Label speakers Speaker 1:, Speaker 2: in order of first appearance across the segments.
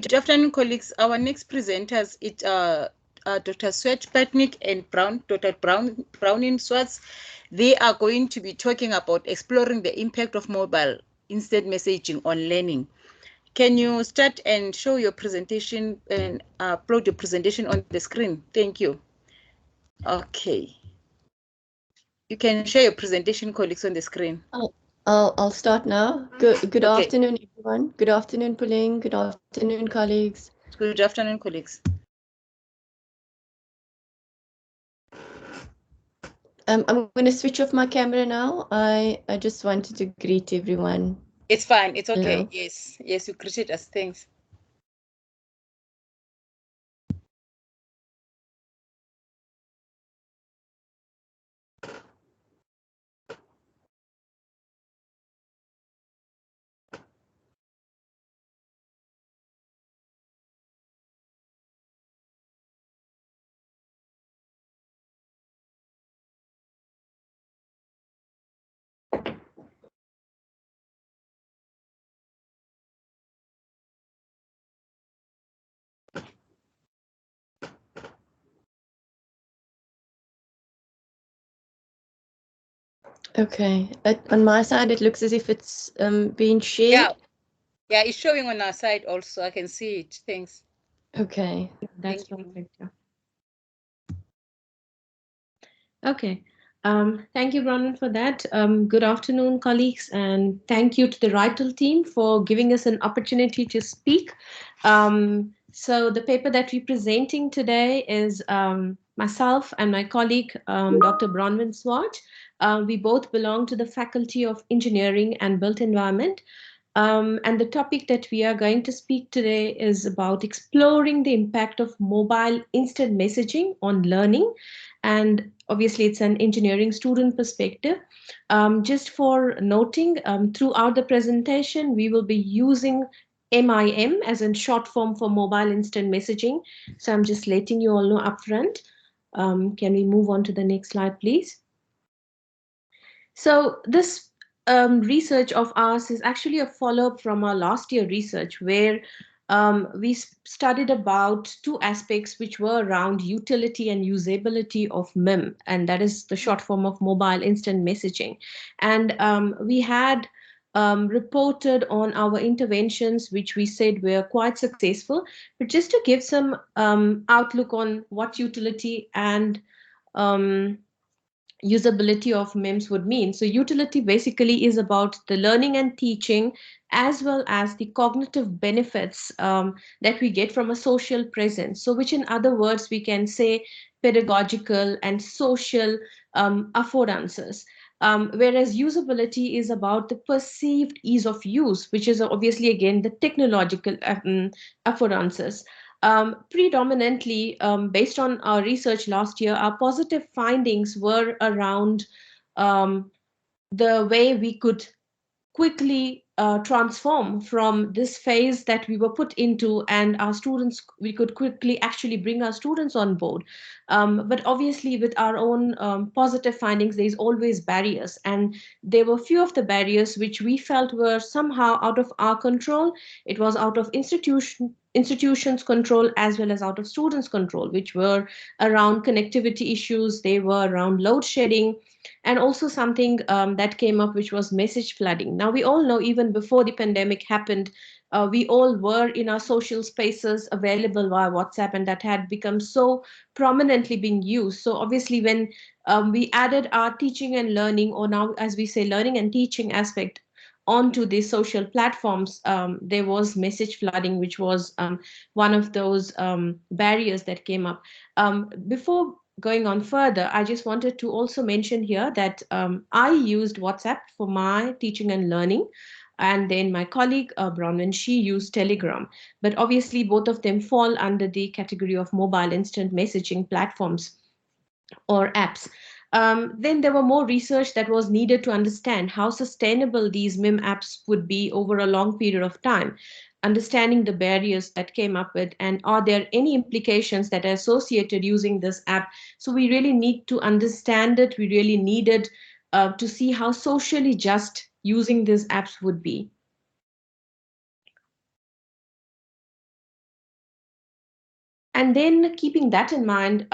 Speaker 1: Good afternoon, colleagues. Our next presenters is Dr. Sweta, Patnaik and Dr. Bronwyn Swartz. They are going to be talking about exploring the impact of mobile instant messaging on learning. Can you start and show your presentation and upload your presentation on the screen? Thank you. Okay. You can share your presentation, colleagues, on the screen.
Speaker 2: I'll start now. Good
Speaker 1: Okay.
Speaker 2: afternoon, everyone. Good afternoon, Pauline. Good afternoon, colleagues.
Speaker 1: Good afternoon, colleagues.
Speaker 2: I'm going to switch off my camera now. I just wanted to greet everyone.
Speaker 1: It's fine. It's okay.
Speaker 2: Hello.
Speaker 1: Yes. Yes, you greeted us. Thanks.
Speaker 2: Okay. On my side, it looks as if it's being shared.
Speaker 1: Yeah. Yeah, it's showing on our side also. I can see it. Thanks.
Speaker 2: Okay.
Speaker 3: That's
Speaker 1: Thank you.
Speaker 3: perfect. Yeah. Okay. Thank you, Bronwyn, for that. Good afternoon, colleagues, and thank you to the RITAL team for giving us an opportunity to speak. So the paper that we're presenting today is myself and my colleague, Dr. Bronwyn Swartz. We both belong to the Faculty of Engineering and Built Environment. And the topic that we are going to speak today is about exploring the impact of mobile instant messaging on learning. And obviously, it's an engineering student perspective. Just for noting, throughout the presentation, we will be using MIM as in short form for mobile instant messaging. So I'm just letting you all know upfront. Can we move on to the next slide, please? So this research of ours is actually a follow-up from our last year research where we studied about two aspects which were around utility and usability of MIM, and that is the short form of mobile instant messaging. And we had reported on our interventions, which we said were quite successful. But just to give some outlook on what utility and usability of MIMS would mean. So utility basically is about the learning and teaching as well as the cognitive benefits that we get from a social presence. So which in other words, we can say pedagogical and social affordances. Whereas usability is about the perceived ease of use, which is obviously again the technological affordances. Predominantly, based on our research last year, our positive findings were around the way we could quickly transform from this phase that we were put into, and our students, we could quickly actually bring our students on board. But obviously with our own positive findings, there's always barriers, and there were few of the barriers which we felt were somehow out of our control. It was out of institutions control as well as out of students control, which were around connectivity issues, they were around load shedding, and also something that came up, which was message flooding. Now we all know, even before the pandemic happened, we all were in our social spaces available via WhatsApp, and that had become so prominently being used. So obviously when we added our teaching and learning, or now as we say learning and teaching aspect onto these social platforms, there was message flooding, which was one of those barriers that came up. Before going on further, I just wanted to also mention here that I used WhatsApp for my teaching and learning. And then my colleague, Bronwyn, she used Telegram. But obviously, both of them fall under the category of mobile instant messaging platforms or apps. Then there were more research that was needed to understand how sustainable these MIM apps would be over a long period of time, understanding the barriers that came up with, and are there any implications that are associated using this app. So we really need to understand it. We really needed to see how socially just using these apps would be. And then keeping that in mind,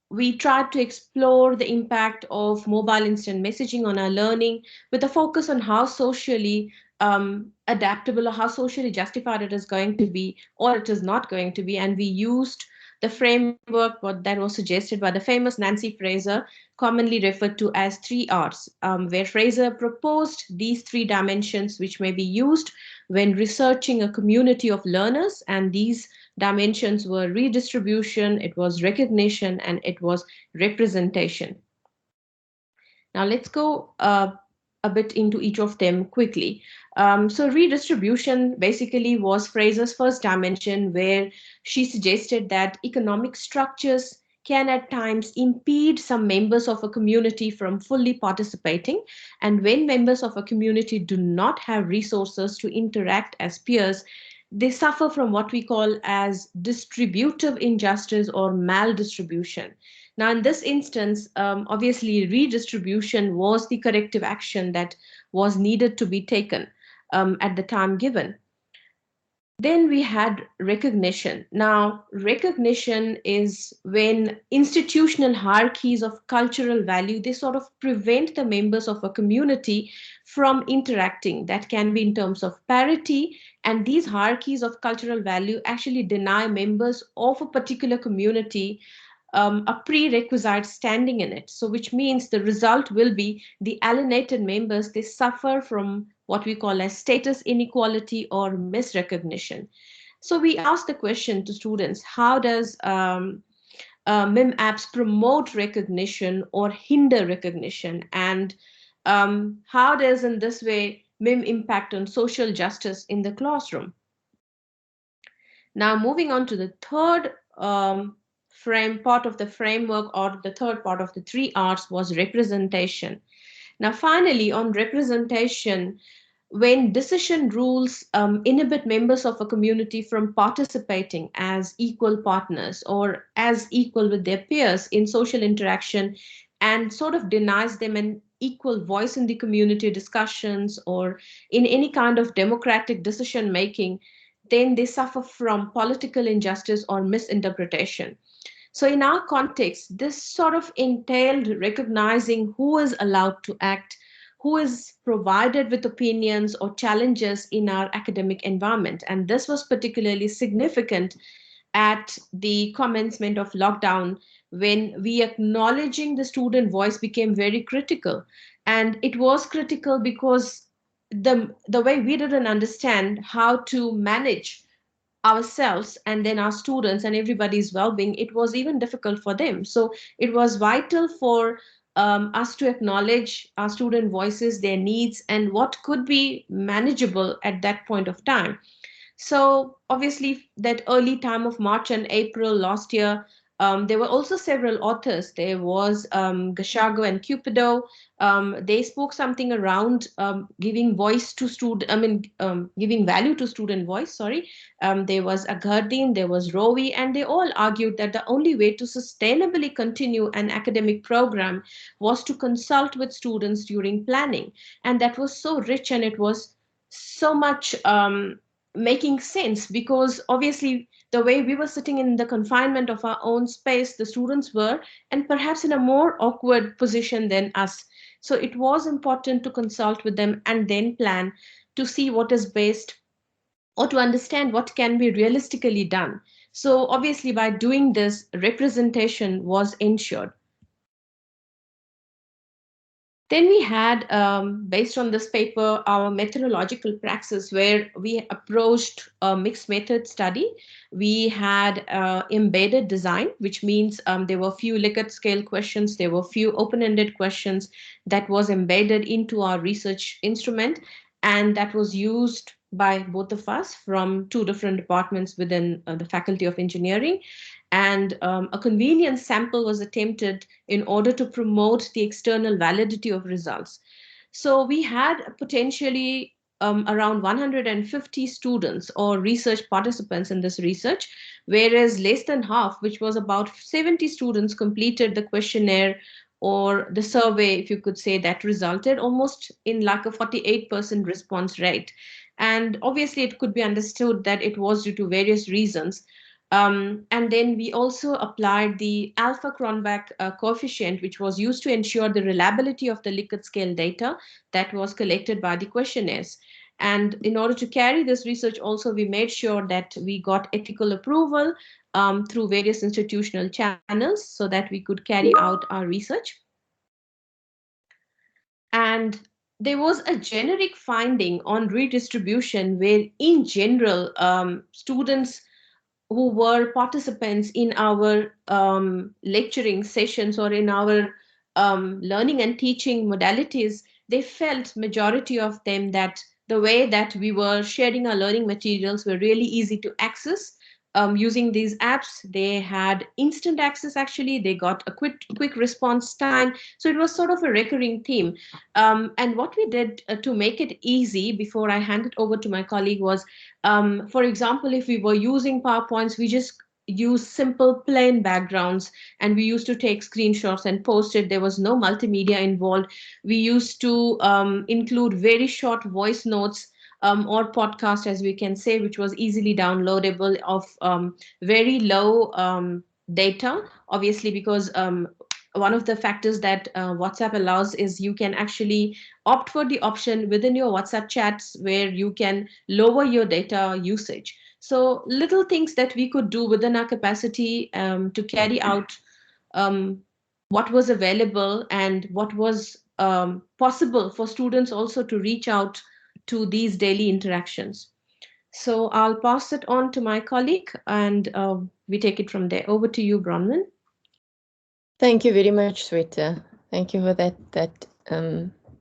Speaker 3: we tried to explore the impact of mobile instant messaging on our learning with a focus on how socially adaptable or how socially justified it is going to be or it is not going to be. And we used the framework that was suggested by the famous Nancy Fraser, commonly referred to as 3 Rs, where Fraser proposed these 3 dimensions which may be used when researching a community of learners. And these dimensions were redistribution, it was recognition, and it was representation. Now let's go a bit into each of them quickly. So redistribution basically was Fraser's first dimension, where she suggested that economic structures can at times impede some members of a community from fully participating. And when members of a community do not have resources to interact as peers, they suffer from what we call as distributive injustice or maldistribution. Now, in this instance, obviously, redistribution was the corrective action that was needed to be taken at the time given. Then we had recognition. Now, recognition is when institutional hierarchies of cultural value, they sort of prevent the members of a community from interacting. That can be in terms of parity, and these hierarchies of cultural value actually deny members of a particular community a prerequisite standing in it. So which means the result will be the alienated members, they suffer from what we call as status inequality or misrecognition. So we asked the question to students, how does MIM apps promote recognition or hinder recognition? And how does in this way MIM impact on social justice in the classroom? Now moving on to the third part of the framework, or the third part of the 3 Rs, was representation. Now finally, on representation, when decision rules inhibit members of a community from participating as equal partners or as equal with their peers in social interaction and sort of denies them an equal voice in the community discussions or in any kind of democratic decision making, then they suffer from political injustice or misinterpretation. So in our context, this sort of entailed recognizing who is allowed to act, who is provided with opinions or challenges in our academic environment. And this was particularly significant at the commencement of lockdown, when we acknowledging the student voice became very critical. And it was critical because the way we didn't understand how to manage ourselves and then our students and everybody's well-being, it was even difficult for them. So it was vital for us to acknowledge our student voices, their needs, and what could be manageable at that point of time. So obviously that early time of March and April last year, there were also several authors. There was Gashago and Cupido. They spoke something around giving voice to giving value to student voice, sorry. There was Aghardin, there was Rowi, and they all argued that the only way to sustainably continue an academic program was to consult with students during planning. And that was so rich, and it was so much making sense, because obviously the way we were sitting in the confinement of our own space, the students were, and perhaps in a more awkward position than us. So it was important to consult with them and then plan to see what is best, or to understand what can be realistically done. So obviously by doing this, representation was ensured. Then we had, based on this paper, our methodological praxis, where we approached a mixed method study. We had embedded design, which means there were few Likert scale questions, there were few open-ended questions that was embedded into our research instrument, and that was used by both of us from 2 different departments within the Faculty of Engineering. And a convenience sample was attempted in order to promote the external validity of results. So we had potentially around 150 students or research participants in this research, whereas less than half, which was about 70 students, completed the questionnaire or the survey, if you could say, that resulted almost in like a 48% response rate. And obviously it could be understood that it was due to various reasons. And then we also applied the alpha Cronbach coefficient, which was used to ensure the reliability of the Likert scale data that was collected by the questionnaires. And in order to carry this research also, we made sure that we got ethical approval through various institutional channels so that we could carry out our research. And there was a generic finding on redistribution where, in general, students who were participants in our lecturing sessions or in our learning and teaching modalities, they felt, majority of them, that the way that we were sharing our learning materials were really easy to access. Using these apps, they had instant access. Actually, they got a quick response time. So it was sort of a recurring theme. And what we did to make it easy, before I hand it over to my colleague, was, for example, if we were using PowerPoints, we just use simple plain backgrounds, and we used to take screenshots and post it. There was no multimedia involved. We used to include very short voice notes or podcast, as we can say, which was easily downloadable of very low data, obviously, because one of the factors that WhatsApp allows is you can actually opt for the option within your WhatsApp chats where you can lower your data usage. So little things that we could do within our capacity to carry out what was available and what was possible for students also to reach out to these daily interactions. So I'll pass it on to my colleague, and we take it from there. Over to you, Bronwyn.
Speaker 2: Thank you very much, Sweta. Thank you for that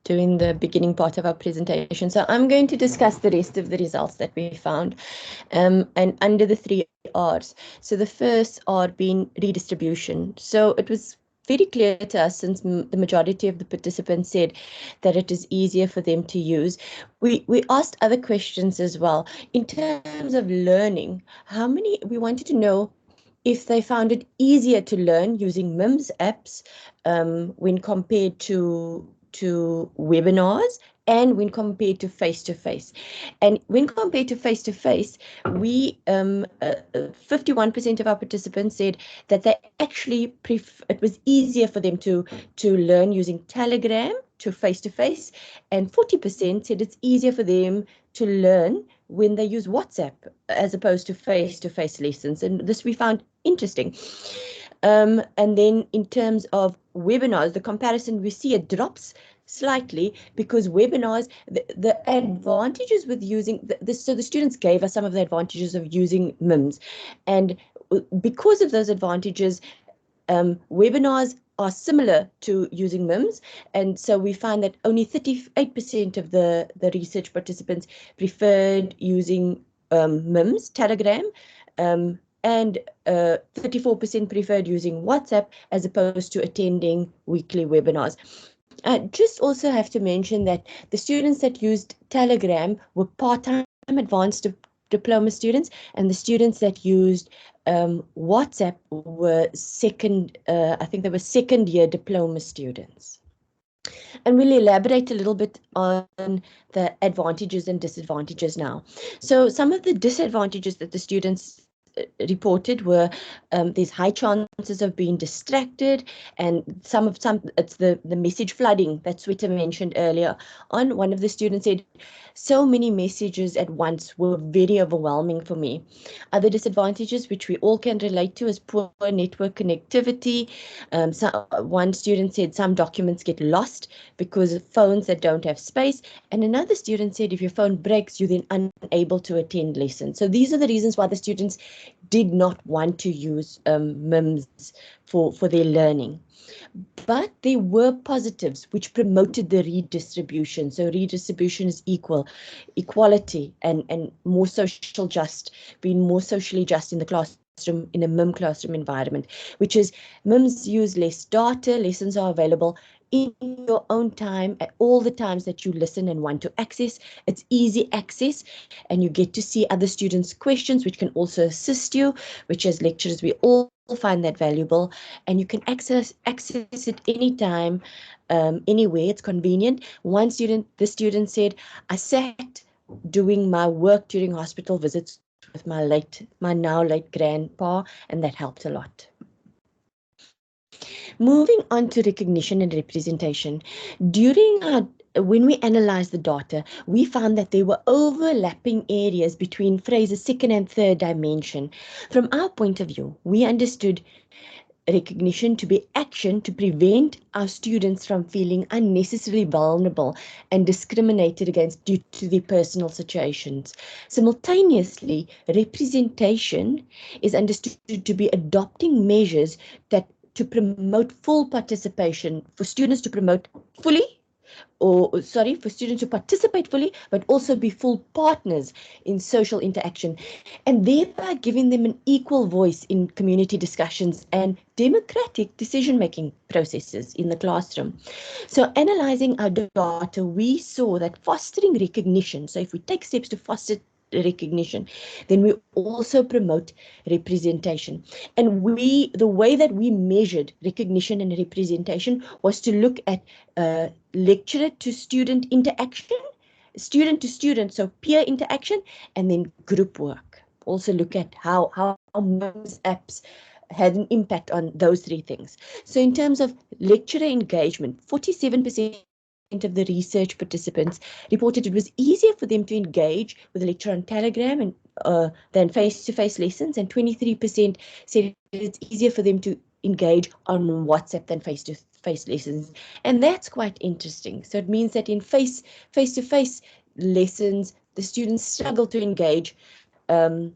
Speaker 2: doing the beginning part of our presentation. So I'm going to discuss the rest of the results that we found, and under the 3 R's. So the first R being redistribution. So it was very clear to us, since the majority of the participants said that it is easier for them to use. We asked other questions as well. In terms of learning, we wanted to know if they found it easier to learn using MIMs apps when compared to webinars, and when compared to face-to-face. And when compared to face-to-face, we 51% of our participants said that they actually it was easier for them to learn using Telegram to face-to-face, and 40% said it's easier for them to learn when they use WhatsApp as opposed to face-to-face lessons. And this we found interesting. And then in terms of webinars, the comparison, we see it drops slightly, because webinars, the advantages with using this, so the students gave us some of the advantages of using MIMS, and because of those advantages, webinars are similar to using MIMS, and so we find that only 38% of the research participants preferred using MIMS, Telegram, and 34% preferred using WhatsApp as opposed to attending weekly webinars. Just also have to mention that the students that used Telegram were part-time advanced diploma students, and the students that used WhatsApp were I think they were second-year diploma students. And we'll elaborate a little bit on the advantages and disadvantages now. So some of the disadvantages that the students reported were there's high chances of being distracted, and it's the message flooding that Sweta mentioned earlier on. One of the students said, so many messages at once were very overwhelming for me. Other disadvantages, which we all can relate to, is poor network connectivity. One student said some documents get lost because of phones that don't have space, and another student said if your phone breaks, you're then unable to attend lessons. So these are the reasons why the students did not want to use MIMS for their learning. But there were positives which promoted the redistribution. So redistribution is equality, and more social just, being more socially just in the classroom, in a MIM classroom environment, which is MIMS use less data, lessons are available in your own time at all the times that you listen and want to access. It's easy access, and you get to see other students' questions, which can also assist you, which as lecturers we all find that valuable, and you can access it anytime, anywhere. It's convenient. The student said, I sat doing my work during hospital visits with my now late grandpa, and that helped a lot. Moving on to recognition and representation. When we analyzed the data, we found that there were overlapping areas between phrases' second and third dimension. From our point of view, we understood recognition to be action to prevent our students from feeling unnecessarily vulnerable and discriminated against due to their personal situations. Simultaneously, representation is understood to be adopting measures that to promote full participation, for students to promote fully for students to participate fully, but also be full partners in social interaction, and thereby giving them an equal voice in community discussions and democratic decision-making processes in the classroom. So analyzing our data, we saw that fostering recognition, so if we take steps to foster recognition, then we also promote representation. And the way that we measured recognition and representation was to look at lecturer to student interaction, student to student, so peer interaction, and then group work. Also look at how MIMS apps had an impact on those three things. So in terms of lecturer engagement, 47% of the research participants reported it was easier for them to engage with a lecture on Telegram and than face-to-face lessons, and 23% said it's easier for them to engage on WhatsApp than face-to-face lessons. And that's quite interesting. So it means that in face-to-face lessons, the students struggle to engage with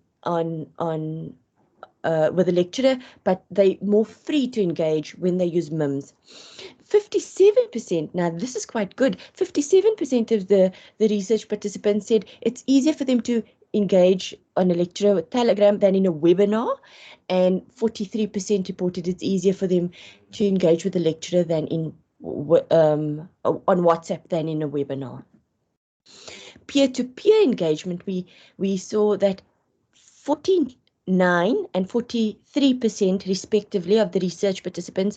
Speaker 2: a lecturer, but they're more free to engage when they use MIMS. 57%, now this is quite good, 57% of the research participants said it's easier for them to engage on a lecture with Telegram than in a webinar, and 43% reported it's easier for them to engage with a lecturer than on WhatsApp than in a webinar. Peer-to-peer engagement, we saw that 49 and 43% respectively of the research participants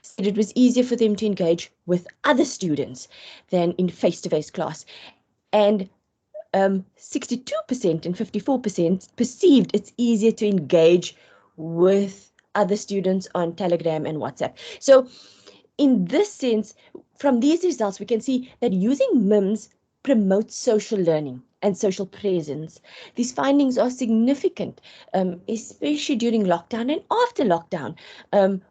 Speaker 2: said it was easier for them to engage with other students than in face-to-face class. And 62% and 54% perceived it's easier to engage with other students on Telegram and WhatsApp. So in this sense, from these results, we can see that using MIMS promotes social learning and social presence. These findings are significant, especially during lockdown and after lockdown.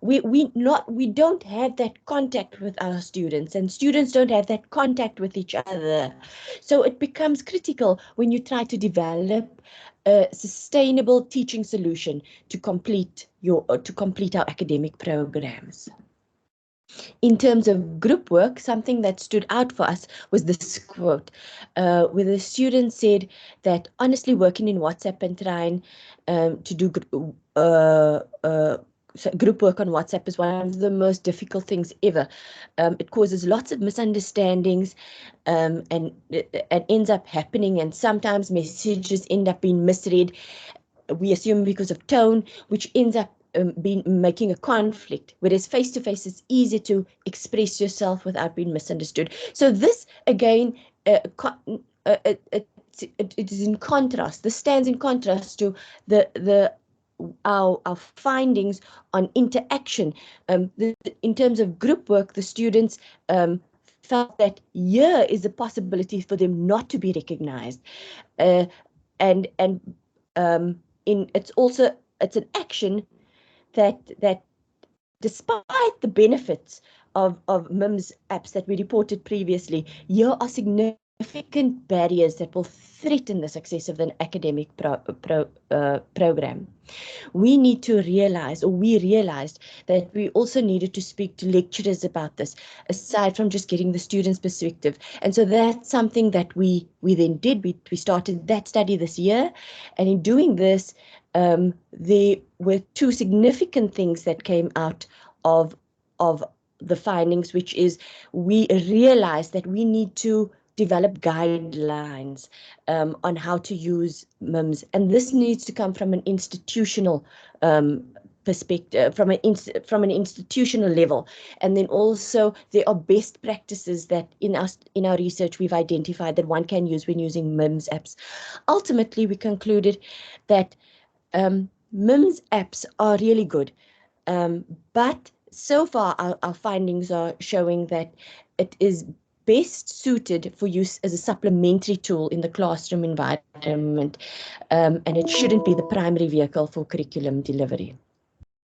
Speaker 2: We don't have that contact with our students, and students don't have that contact with each other. So it becomes critical when you try to develop a sustainable teaching solution to complete our academic programs. In terms of group work, something that stood out for us was this quote, where the student said that honestly working in WhatsApp and trying to do group work on WhatsApp is one of the most difficult things ever. It causes lots of misunderstandings and ends up happening, and sometimes messages end up being misread. We assume because of tone, which ends up making a conflict, whereas face-to-face is easier to express yourself without being misunderstood. So this, again, it is in contrast. This stands in contrast to our findings on interaction. In terms of group work, the students felt that here is a possibility for them not to be recognized, it's an action that despite the benefits of MIMS apps that we reported previously, here are significant barriers that will threaten the success of an academic program. We realized that we also needed to speak to lecturers about this, aside from just getting the students' perspective. And so that's something that we then did. We started that study this year, and in doing this, there were two significant things that came out of the findings, which is we realized that we need to develop guidelines on how to use MIMS, and this needs to come from an institutional perspective, from an institutional level. And then also there are best practices that in our research we've identified that one can use when using MIMS apps. Ultimately, we concluded that MIMS apps are really good, but so far our findings are showing that it is best suited for use as a supplementary tool in the classroom environment, and it shouldn't be the primary vehicle for curriculum delivery.